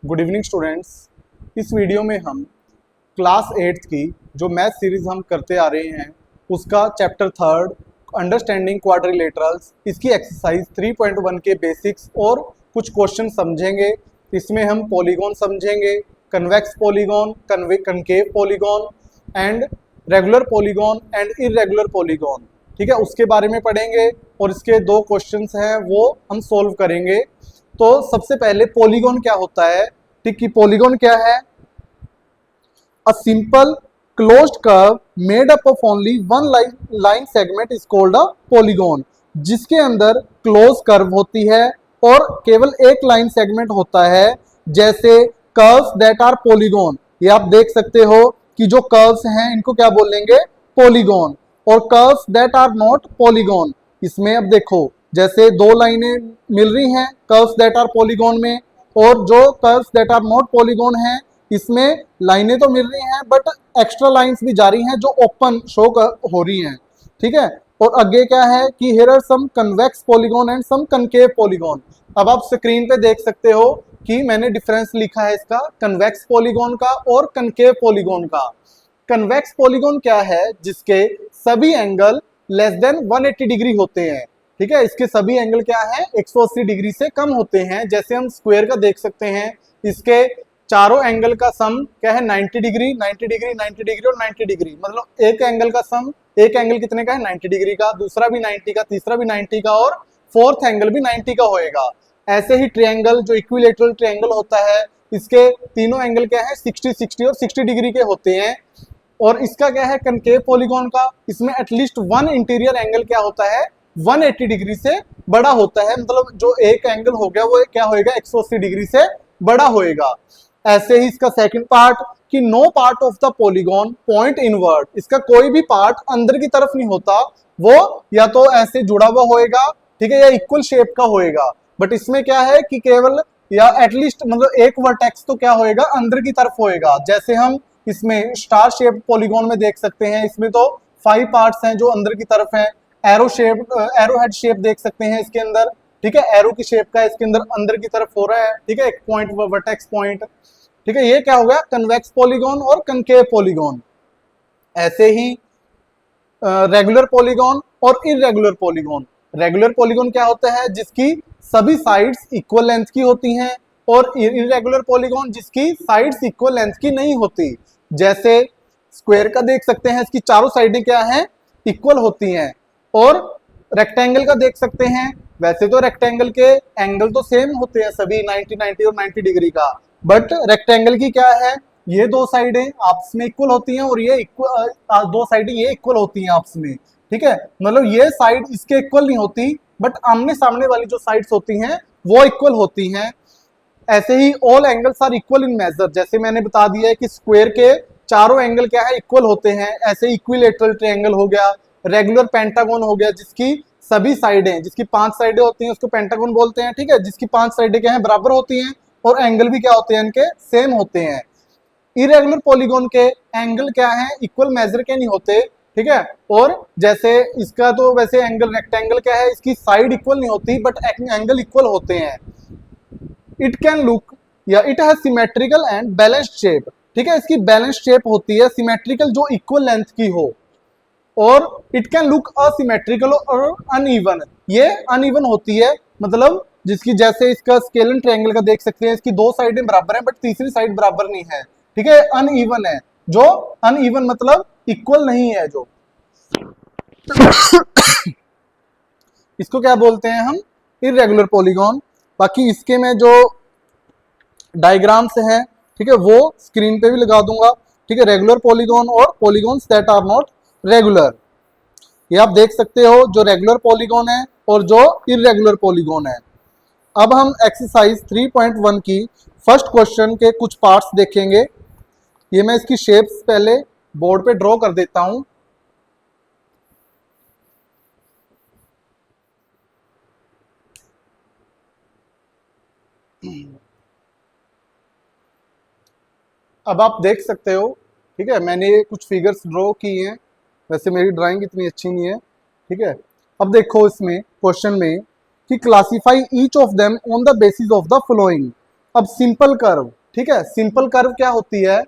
Good evening students. इस video में हम क्लास 8th की जो मैथ सीरीज हम करते आ रहे हैं उसका चैप्टर 3 अंडरस्टैंडिंग क्वाड्रिलेटरल्स, इसकी एक्सरसाइज 3.1 के बेसिक्स और कुछ क्वेश्चन समझेंगे। इसमें हम पॉलीगॉन समझेंगे, convex polygon, concave polygon and regular polygon and irregular polygon, ठीक है, उसके बारे में पढ़ेंगे और इसके दो क्वेश्चंस हैं वो हम सोल्व करेंगे। तो सबसे पहले पॉलीगॉन क्या होता है, ठीक है, पॉलीगॉन क्या है? A simple closed curve made up of only one line segment is called a polygon, जिसके अंदर क्लोज कर्व होती है और केवल एक लाइन सेगमेंट होता है। जैसे कर्व्स दैट आर पॉलीगॉन, ये आप देख सकते हो कि जो कर्व्स हैं इनको क्या बोलेंगे? पॉलीगॉन। और curves that are not polygon, इसमें अब देखो जैसे दो लाइनें मिल रही हैं कर्व्स दैट आर पॉलीगॉन में, और जो curves that are not polygon है इसमें लाइनें तो मिल रही हैं बट एक्स्ट्रा लाइंस भी जा रही हैं जो ओपन शो हो रही हैं, ठीक है। और आगे क्या है कि here are some convex polygon and some concave polygon. अब आप स्क्रीन पे देख सकते हो कि मैंने डिफरेंस लिखा है इसका, कन्वेक्स पॉलीगॉन का और कनकेव पॉलीगॉन का। कन्वेक्स पॉलीगॉन क्या है? जिसके सभी एंगल लेस देन 180 डिग्री होते हैं, ठीक है। इसके सभी एंगल क्या है? 180 डिग्री से कम होते हैं। जैसे हम स्क्वायर का देख सकते हैं, इसके चारों एंगल का सम क्या है? 90 डिग्री, 90 डिग्री, 90 डिग्री और 90 डिग्री। मतलब एक एंगल का सम, एक एंगल कितने का है? 90 डिग्री का, दूसरा भी 90 का, तीसरा भी 90 का और फोर्थ एंगल भी 90 का होएगा। ऐसे ही ट्रायंगल जो इक्विलेटरल ट्रायंगल होता है, इसके तीनों एंगल क्या है? 60, 60 और 60 डिग्री के होते हैं। और इसका क्या है? कनकेव पॉलीगॉन का, इसमें एटलीस्ट वन इंटीरियर एंगल क्या होता है? 180 डिग्री से बड़ा होता है। मतलब जो एक एंगल हो गया वो क्या होएगा? 180 डिग्री से बड़ा होएगा। ऐसे ही इसका सेकंड पार्ट कि no part of the polygon point inward, इसका कोई भी पार्ट अंदर की तरफ नहीं होता, वो या तो ऐसे जुड़ा हुआ होएगा, ठीक है, या इक्वल शेप का होएगा। बट इसमें क्या है कि केवल या एटलीस्ट मतलब एक वर्टेक्स तो क्या होएगा? अंदर की तरफ होएगा। जैसे हम इसमें स्टार शेप पॉलीगॉन में देख सकते हैं, इसमें तो 5 पार्ट्स हैं जो अंदर की तरफ हैं। Arrow shape, arrow head shape देख सकते हैं इसके अंदर, ठीक है, एरो की शेप का इसके अंदर की तरफ हो रहा है, ठीक है, एक पॉइंट वर्टेक्स पॉइंट, ठीक है। ये क्या हो गया? कन्वेक्स पॉलीगॉन और कनकेव पॉलीगॉन। ऐसे ही रेगुलर पॉलीगॉन और इरेगुलर पॉलीगॉन। रेगुलर पॉलीगॉन क्या होता है? जिसकी सभी साइड्स इक्वल लेंथ की होती हैं, और इरेगुलर पॉलीगॉन जिसकी साइड्स इक्वल लेंथ की नहीं होती। जैसे स्क्वायर का देख सकते हैं, इसकी चारों साइडें क्या हैं? इक्वल होती हैं। और रेक्टेंगल का देख सकते हैं, वैसे तो रेक्टेंगल के एंगल तो सेम होते हैं सभी, 90, 90 और 90 डिग्री का, बट रेक्टेंगल की क्या है? ये दो साइडें आपस में इक्वल होती हैं और ये इक्वल, दो साइडें ये इक्वल होती हैं आपस में, ठीक है। मतलब ये साइड इसके इक्वल नहीं होती, बट आमने सामने वाली जो साइड्स होती हैं वो इक्वल होती हैं। ऐसे ही all angles are equal in measure, जैसे मैंने बता दिया है कि स्क्वायर के चारों एंगल क्या है? इक्वल होते हैं। ऐसे इक्विलेटरल ट्रायंगल हो गया, रेगुलर पेंटागन हो गया, जिसकी सभी साइडें, जिसकी 5 साइडें होती हैं उसको पेंटागन बोलते हैं, ठीक है, जिसकी 5 साइडें क्या है? बराबर होती हैं और एंगल भी क्या होते हैं? इनके सेम होते हैं। इरेगुलर पॉलीगॉन के एंगल क्या है? इक्वल मेजर के नहीं होते, ठीक है। और जैसे इसका तो वैसे एंगल रेक्टेंगल क्या है? इसकी साइड इक्वल नहीं होती बट एंगल इक्वल होते हैं। इट कैन लुक या it has symmetrical and balanced shape, ठीक है, इसकी बैलेंस्ड शेप होती है, सिमेट्रिकल जो इक्वल लेंथ की हो। और इट कैन लुक असिमेट्रिकल और अनइवन, ये अनइवन होती है, मतलब जिसकी जैसे इसका स्केलन ट्रायंगल का देख सकते हैं, इसकी दो साइडें बराबर हैं बट तीसरी साइड बराबर नहीं है, ठीक है, अनइवन है। जो अनइवन मतलब इक्वल नहीं है जो इसको क्या बोलते हैं हम? Irregular polygon. बाकी इसके में जो डायग्राम्स हैं, ठीक है, वो स्क्रीन पे भी लगा दूंगा, ठीक है। रेगुलर पॉलीगॉन और polygons that are not regular, ये आप देख सकते हो, जो रेगुलर पॉलीगॉन है और जो इरेगुलर पॉलीगॉन है। अब हम एक्सरसाइज 3.1 की फर्स्ट क्वेश्चन के कुछ पार्ट्स देखेंगे। ये मैं इसकी शेप्स पहले बोर्ड पे ड्रॉ कर देता हूं। अब आप देख सकते हो, ठीक है, मैंने कुछ फिगर्स ड्रॉ किए हैं, वैसे मेरी ड्राइंग इतनी अच्छी नहीं है, ठीक है। अब देखो इसमें क्वेश्चन में कि classify each of them on the basis of the following. अब सिंपल कर्व, ठीक है, सिंपल कर्व क्या होती है?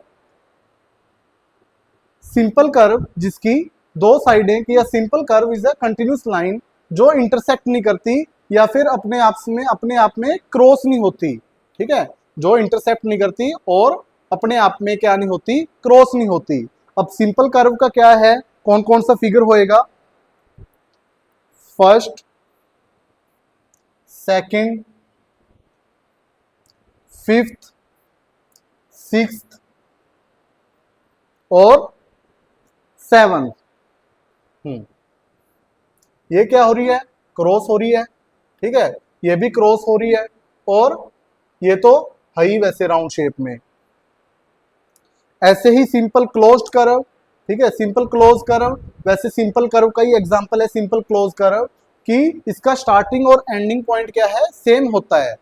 सिंपल कर्व जिसकी दो साइडें की, या simple curve is a continuous line जो इंटरसेक्ट नहीं करती या फिर अपने आप में क्रॉस नहीं होती, ठीक है, जो इंटरसेक्ट नहीं करती और अपने आप में क्या नहीं होती, क्रॉस नहीं होती। अब सिंपल कर्व का क्या है, कौन कौन सा फिगर होएगा? फर्स्ट, सेकंड, फिफ्थ, सिक्स्थ और सेवंथ। ये क्या हो रही है? क्रॉस हो रही है, ठीक है, ये भी क्रॉस हो रही है और ये तो है ही वैसे राउंड शेप में। ऐसे ही सिंपल क्लोज्ड कर्व, ठीक है, सिंपल क्लोज कर्व, वैसे सिंपल कर्व का ही एग्जांपल है सिंपल क्लोज कर्व कि इसका स्टार्टिंग और एंडिंग पॉइंट क्या है, सेम होता है।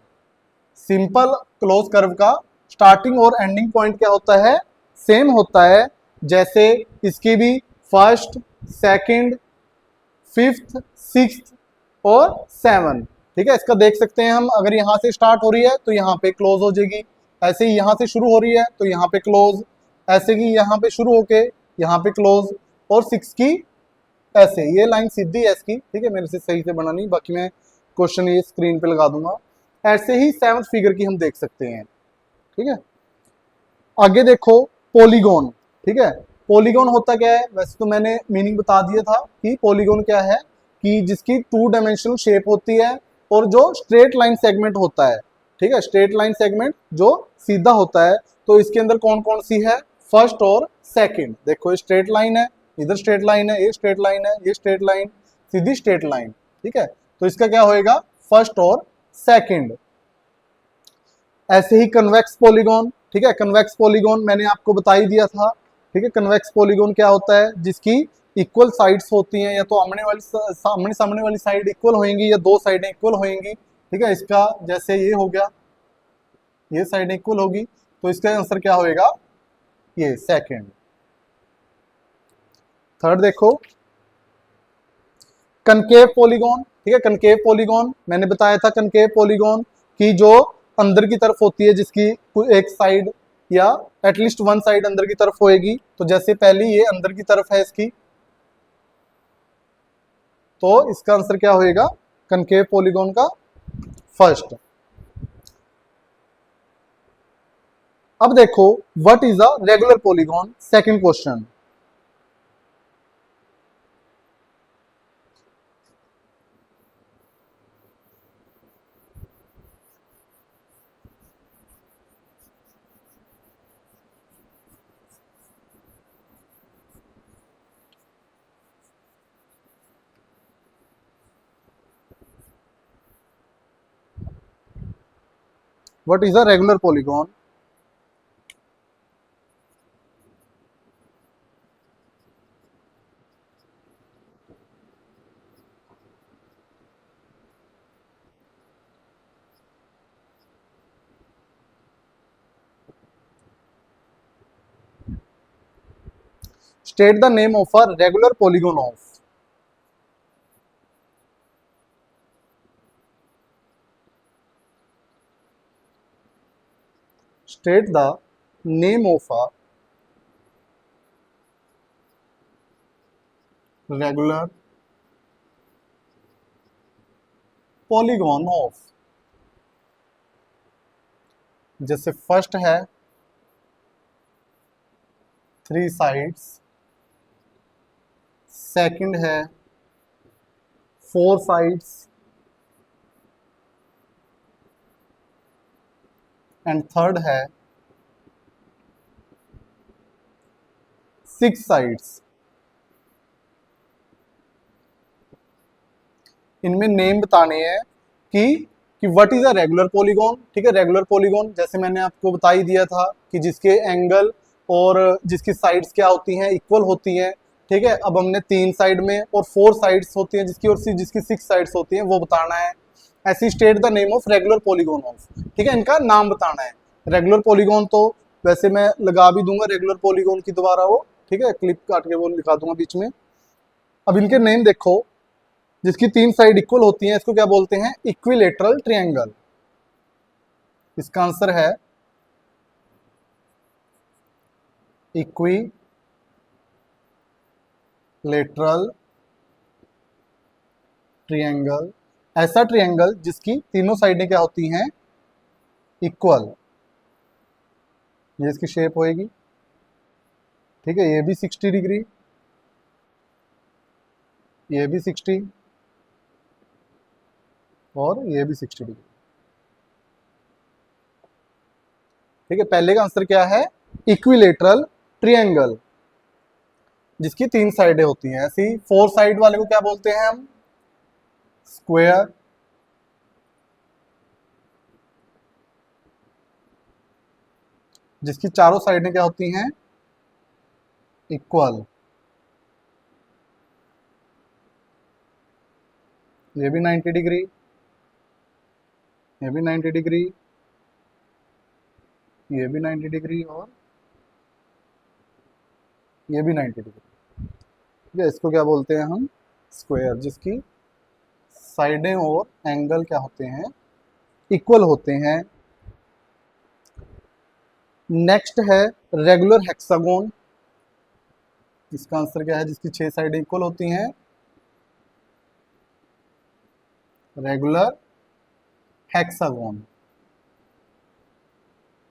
सिंपल क्लोज कर्व का स्टार्टिंग और एंडिंग पॉइंट क्या होता है, सेम होता है। जैसे इसकी भी फर्स्ट, सेकंड, फिफ्थ, सिक्स्थ और सेवन, ठीक है, इसका देख सकते हैं हम, अगर यहाँ से स्टार्ट हो रही है तो यहाँ पे क्लोज हो जाएगी, ऐसे ही यहाँ से शुरू हो रही है तो यहाँ पे क्लोज, ऐसे कि यहाँ पे शुरू होके यहाँ पे क्लोज, और सिक्स की ऐसे, ये लाइन सीधी है इसकी, ठीक है, मेरे से सही से बना नहीं, बाकी मैं क्वेश्चन ये स्क्रीन पे लगा दूंगा। ऐसे ही सेवंथ फिगर की हम देख सकते हैं, ठीक है। आगे देखो पॉलीगॉन, ठीक है, पॉलीगॉन होता क्या है? वैसे तो मैंने मीनिंग बता दिया था कि पॉलीगॉन क्या है, कि जिसकी टू डायमेंशनल शेप होती है और जो स्ट्रेट लाइन सेगमेंट होता है, ठीक है, स्ट्रेट लाइन सेगमेंट जो सीधा होता है। तो इसके अंदर कौन कौन सी है? फर्स्ट और सेकंड। देखो ये स्ट्रेट लाइन है, इधर स्ट्रेट लाइन है, ये स्ट्रेट लाइन है, ये स्ट्रेट लाइन, सीधी स्ट्रेट लाइन, ठीक है, तो इसका क्या होएगा? फर्स्ट और सेकंड। ऐसे ही कन्वेक्स पॉलीगॉन, ठीक है, कन्वेक्स पॉलीगॉन मैंने आपको बता ही दिया था, ठीक है। कन्वेक्स पॉलीगॉन क्या होता है? जिसकी इक्वल साइड्स होती हैं, या तो सामने सामने वाली साइड इक्वल होंगी या दो साइडें इक्वल होंगी, ठीक है। इसका जैसे ये हो गया, ये साइड इक्वल होगी, तो इसका आंसर क्या होएगा? ये सेकंड। थर्ड देखो कनकेव पॉलीगॉन, ठीक है, कनकेव पॉलीगॉन मैंने बताया था, कनकेव पॉलीगॉन की जो अंदर की तरफ होती है, जिसकी एक साइड या एटलीस्ट वन साइड अंदर की तरफ होएगी। तो जैसे पहली ये अंदर की तरफ है इसकी, तो इसका आंसर क्या होएगा? कनकेव पॉलीगॉन का फर्स्ट। अब देखो what is a regular polygon, second question. What is a regular polygon? State the name of a regular polygon of. State the name of a regular polygon of. जैसे first है 3 sides, second है 4 sides and third है 6 sides. इनमें name बताने हैं कि what is a regular polygon, ठीक है। रेगुलर पॉलीगॉन जैसे मैंने आपको बता ही दिया था कि जिसके एंगल और जिसकी साइड्स क्या होती हैं, इक्वल होती हैं, ठीक है। अब हमने 3 साइड में और 4 साइड्स होती हैं जिसकी, और जिसकी 6 साइड्स होती हैं वो बताना है। ऐसी state the name of regular polygon of, ठीक है, इनका नाम बताना है। रेगुलर पॉलीगॉन तो वैसे मैं लगा भी दूंगा रेगुलर पॉलीगॉन की दोबारा वो, ठीक है, क्लिप काट के वो लिखा दूंगा बीच में। अब इनके नेम देखो, जिसकी 3 साइड इक्वल होती हैं इसको क्या बोलते हैं? Equilateral triangle. इसका आंसर है इक्विलेटरल ट्रायंगल, ऐसा ट्रायंगल जिसकी तीनों साइडें क्या होती हैं, इक्वल। ये इसकी शेप होएगी, ठीक है। ये भी 60 डिग्री, ये भी 60 और ये भी 60 डिग्री, ठीक है। पहले का आंसर क्या है, इक्विलेटरल ट्रायंगल जिसकी 3 साइडें होती हैं। ऐसी 4 साइड वाले को क्या बोलते हैं हम, स्क्वायर। जिसकी चारों साइडें क्या होती हैं, इक्वल। ये भी 90 डिग्री, ये भी 90 डिग्री, ये भी 90 डिग्री और ये भी 90 डिग्री, ठीक है। इसको क्या बोलते हैं हम, स्क्वायर, जिसकी साइडें और एंगल क्या होते हैं, इक्वल होते हैं। नेक्स्ट है रेगुलर हेक्सागोन। इसका आंसर क्या है, जिसकी 6 साइडें इक्वल होती हैं, रेगुलर हेक्सागोन।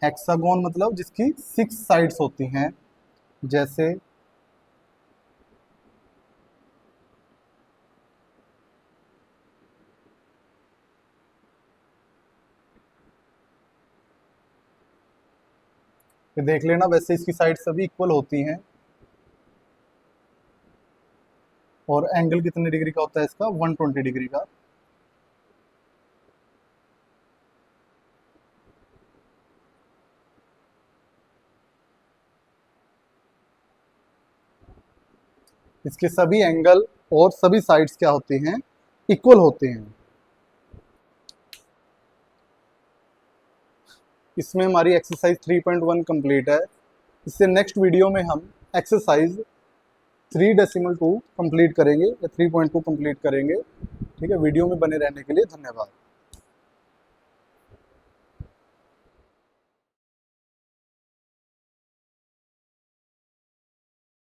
हेक्सागोन मतलब जिसकी 6 साइड्स होती हैं, जैसे ये देख लेना, वैसे इसकी साइड सभी इक्वल होती हैं। और एंगल कितने डिग्री का होता है इसका, 120 डिग्री का। इसके सभी एंगल और सभी साइड्स क्या होते हैं, इक्वल होते हैं। इसमें हमारी एक्सरसाइज 3.1 कंप्लीट है। इससे नेक्स्ट वीडियो में हम एक्सरसाइज 3.2 कंप्लीट करेंगे या 3.2 कंप्लीट करेंगे, ठीक है। वीडियो में बने रहने के लिए धन्यवाद।